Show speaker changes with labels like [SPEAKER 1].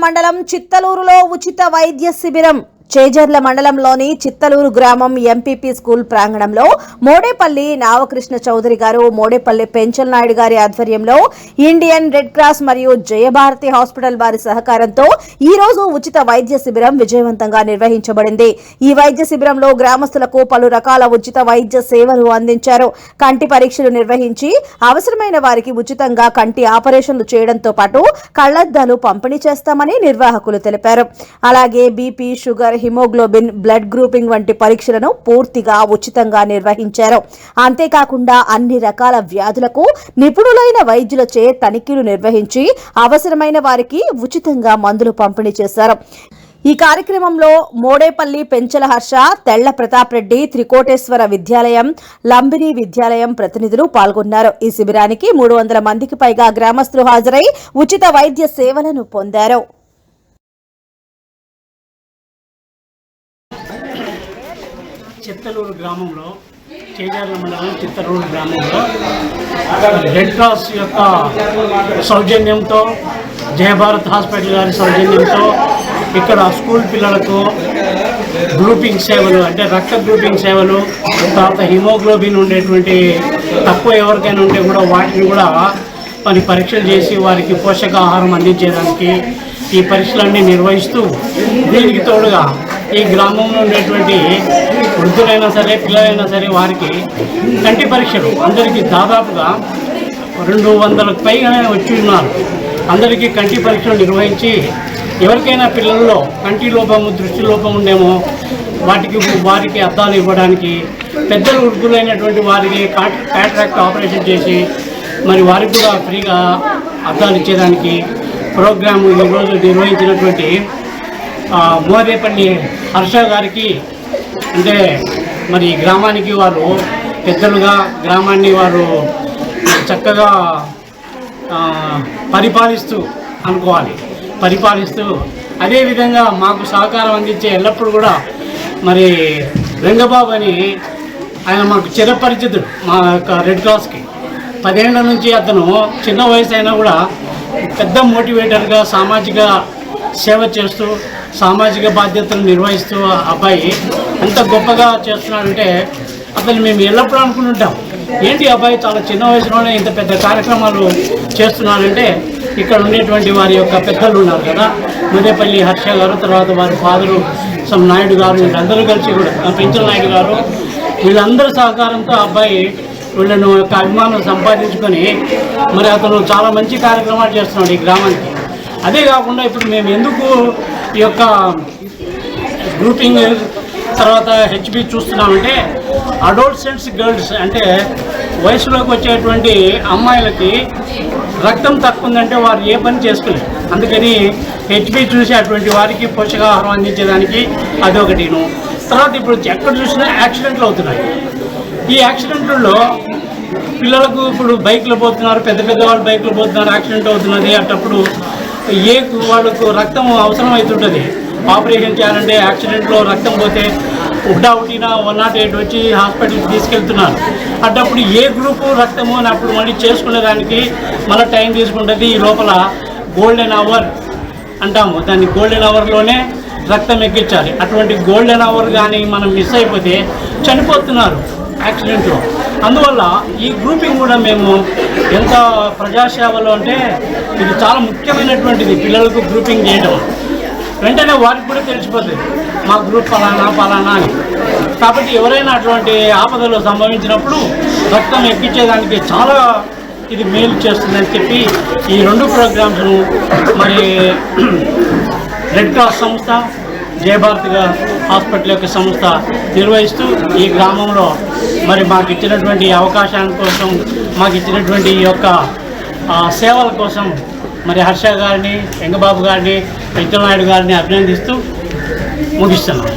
[SPEAKER 1] మండలం చిత్తలూరులో ఉచిత వైద్య శిబిరం. చేజర్ల మండలంలోని చిత్తలూరు గ్రామం ఎంపీపీ స్కూల్ ప్రాంగణంలో మోడేపల్లి నావకృష్ణ చౌదరి గారు, మోడేపల్లి పెంచల్ నాయుడు గారి ఆధ్వర్యంలో ఇండియన్ రెడ్ క్రాస్ మరియు జయభారతి హాస్పిటల్ వారి సహకారంతో ఈ రోజు ఉచిత వైద్య శిబిరం విజయవంతంగా నిర్వహించబడింది. ఈ వైద్య శిబిరంలో గ్రామస్తులకు పలు రకాల ఉచిత వైద్య సేవలు అందించారు. కంటి పరీక్షలు నిర్వహించి అవసరమైన వారికి ఉచితంగా కంటి ఆపరేషన్లు చేయడంతో పాటు కళ్లద్దాలు పంపిణీ చేస్తామని నిర్వాహకులు తెలిపారు. అలాగే BP, sugar, haemoglobin, blood grouping వంటి పరీక్షలను పూర్తిగా ఉచితంగా నిర్వహించారు. అంతేకాకుండా అన్ని రకాల వ్యాధులకు నిపుణులైన వైద్యులచే తనిఖీలు నిర్వహించి అవసరమైన వారికి ఉచితంగా మందులు పంపిణీ చేశారు. ఈ కార్యక్రమంలో మోడేపల్లి పెంచల హర్ష, తెళ్ల ప్రతాప్ రెడ్డి, త్రికోటేశ్వర విద్యాలయం, లంబిని విద్యాలయం ప్రతినిధులు పాల్గొన్నారు. ఈ శిబిరానికి 300 మందికి పైగా గ్రామస్తులు హాజరై ఉచిత వైద్య సేవలను పొందారు.
[SPEAKER 2] చిత్తలూరు గ్రామంలో, చేజర్ల మండలం చిత్తలూరు గ్రామంలో రెడ్ క్రాస్ యొక్క సౌజన్యంతో, జయభారత్ హాస్పిటల్ గారి సౌజన్యంతో ఇక్కడ స్కూల్ పిల్లలకు గ్రూపింగ్ సేవలు అంటే రక్త గ్రూపింగ్ సేవలు, తర్వాత హిమోగ్లోబిన్ ఉండేటువంటి తక్కువ ఎవరికైనా ఉంటే కూడా వాటిని కూడా పరీక్షలు చేసి వారికి పోషకాహారం అందించేదానికి ఈ పరీక్షలన్నీ నిర్వహిస్తూ, దీనికి తోడుగా ఈ గ్రామంలో ఉండేటువంటి వృద్ధులైనా సరే, పిల్లలైనా సరే వారికి కంటి పరీక్షలు అందరికీ దాదాపుగా 200కు పైగానే వచ్చి ఉన్నారు. అందరికీ కంటి పరీక్షలు నిర్వహించి ఎవరికైనా పిల్లల్లో కంటి లోపము, దృష్టి లోపం ఉండేమో వారికి అద్దాలు ఇవ్వడానికి, పెద్దలు వృద్ధులైనటువంటి వారికి క్యాటరాక్ట్ ఆపరేషన్ చేసి మరి వారికి కూడా ఫ్రీగా అద్దాలు ఇచ్చేదానికి ప్రోగ్రాము ఈరోజు నిర్వహించినటువంటి మోదేపల్లి హర్ష గారికి, అంటే మరి గ్రామానికి వారు పెద్దలుగా గ్రామాన్ని వారు చక్కగా పరిపాలిస్తూ అదేవిధంగా మాకు సహకారం అందించే ఎల్లప్పుడూ కూడా మరి రంగబాబు అని ఆయన మాకు చిరపరిచితుడు. మా యొక్క రెడ్ క్రాస్కి 10 ఏళ్ల నుంచి అతను చిన్న వయసు అయినా కూడా పెద్ద మోటివేటర్గా సామాజిక సేవ చేస్తూ, సామాజిక బాధ్యతలు నిర్వహిస్తూ అబ్బాయి అంత గొప్పగా చేస్తున్నాడంటే అతను మేము ఎల్లప్పుడూ అనుకుంటుంటాం, ఏంటి అబ్బాయి చాలా చిన్న వయసులోనే ఇంత పెద్ద కార్యక్రమాలు చేస్తున్నారంటే ఇక్కడ ఉండేటువంటి వారి యొక్క పెద్దలు ఉన్నారు కదా, మోదేపల్లి హర్ష గారు, తర్వాత వారి ఫాదరు నాయుడు గారు, వీళ్ళందరూ కలిసి కూడా పెంచల్ నాయుడు గారు, వీళ్ళందరి సహకారంతో అబ్బాయి వీళ్ళను యొక్క అభిమానం సంపాదించుకొని మరి అతను చాలా మంచి కార్యక్రమాలు చేస్తున్నాడు ఈ గ్రామానికి. అదే కాకుండా ఇప్పుడు మేము ఎందుకు ఈ యొక్క గ్రూపింగ్ తర్వాత హెచ్బి చూస్తున్నామంటే, అడోల్సెంట్స్ గర్ల్స్ అంటే వయసులోకి వచ్చేటువంటి అమ్మాయిలకి రక్తం తక్కువ ఉందంటే వారు ఏ పని చేసుకోలేరు. అందుకని హెచ్బి చూసి అటువంటి వారికి పోషకాహారం అందించేదానికి అదొకటిను. తర్వాత ఇప్పుడు ఎక్కడ చూసినా యాక్సిడెంట్లు అవుతున్నాయి. ఈ యాక్సిడెంట్లలో పిల్లలకు ఇప్పుడు బైక్లో పోతున్నారు, పెద్ద వాళ్ళు బైక్లో పోతున్నారు, యాక్సిడెంట్ అవుతున్నది. అట్టప్పుడు వాళ్ళకు రక్తం అవసరం అవుతుంటుంది. ఆపరేషన్ చేయాలంటే యాక్సిడెంట్లో రక్తం పోతే ఉడ్డావుటినా 108 వచ్చి హాస్పిటల్కి తీసుకెళ్తున్నారు. అట్టప్పుడు ఏ గ్రూపు రక్తము అని అప్పుడు మళ్ళీ చేసుకునేదానికి మళ్ళీ టైం తీసుకుంటుంది. ఈ లోపల గోల్డెన్ అవర్ అంటాము, దాన్ని గోల్డెన్ అవర్లోనే రక్తం ఎక్కించాలి. అటువంటి గోల్డెన్ అవర్ కానీ మనం మిస్ అయిపోతే చనిపోతున్నారు యాక్సిడెంట్లో. అందువల్ల ఈ గ్రూపింగ్ కూడా మేము ఎంత ప్రజాసేవలో అంటే ఇది చాలా ముఖ్యమైనటువంటిది. పిల్లలకు గ్రూపింగ్ చేయడం వెంటనే వారికి కూడా తెలిసిపోతుంది మా గ్రూప్ పలానా అని. కాబట్టి ఎవరైనా అటువంటి ఆపదలు సంభవించినప్పుడు రక్తం ఎక్కించేదానికి చాలా ఇది మేలు చేస్తుందని చెప్పి ఈ 2 ప్రోగ్రామ్స్ను మరి రెడ్ క్రాస్ సంస్థ, జయభారత్ హాస్పిటల్ యొక్క సంస్థ నిర్వహిస్తూ ఈ గ్రామంలో మరి మాకు ఇచ్చినటువంటి అవకాశాల కోసం, మాకు ఇచ్చినటువంటి ఈ యొక్క సేవల కోసం మరి హర్ష గారిని, రంగబాబు గారిని, పెంచల్ నాయుడు గారిని అభినందిస్తూ ముగిస్తున్నాం.